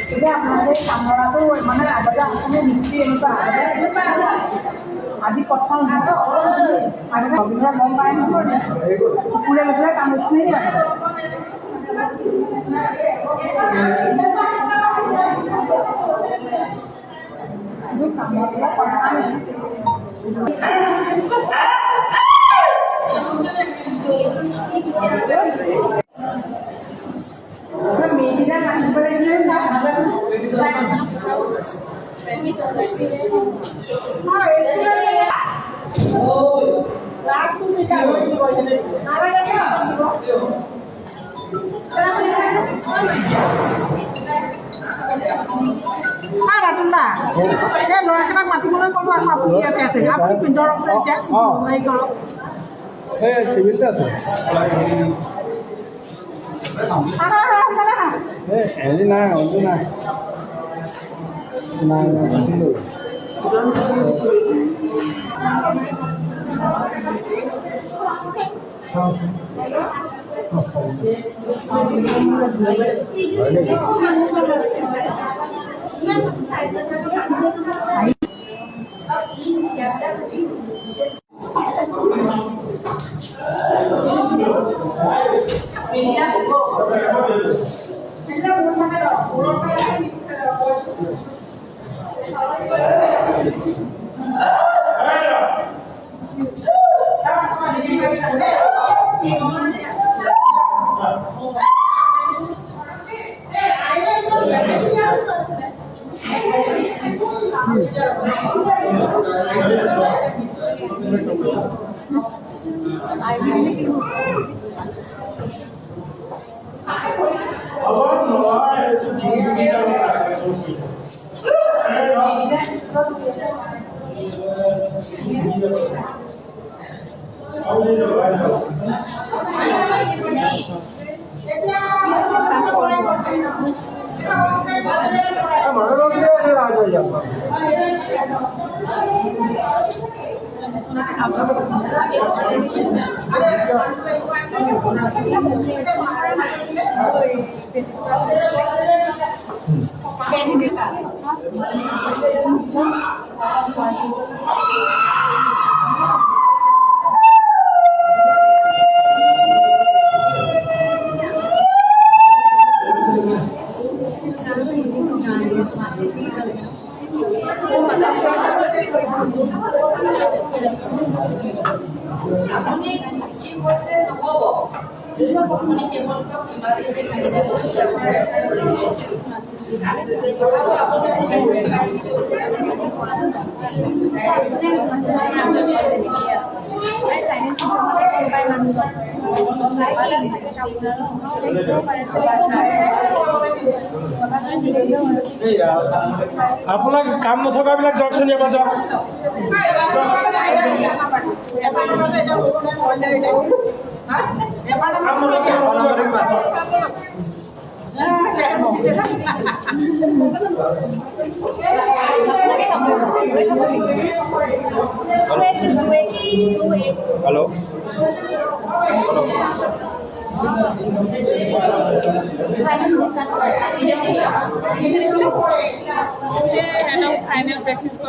এতিয়া আপোনালোকে কামৰাটো মানে আগতে আছিলে মিস্ত্ৰী এনেকুৱা আজি প্ৰথম আগতে অভিনয় গম পাই নহয় কুকুৰে লৈ পেলাই কাম কৰিছিলে কামবিলাক কৰা মেয়েৰা কাজ কৰেছিলেন ল'ৰাকেইটাক মাতিবলৈ ক'লো আকৌ আপুনি ইয়াতে আছে আপুনি পিন্ধৰ আছে এতিয়া হেৰি কৰক চিভিলতে আছে Ini nah, itu nah. Nah, itu. আপোনাক কাম নথকাবিলাক যাওকচোন ইয়াৰ পৰা যাওক Hello. final practice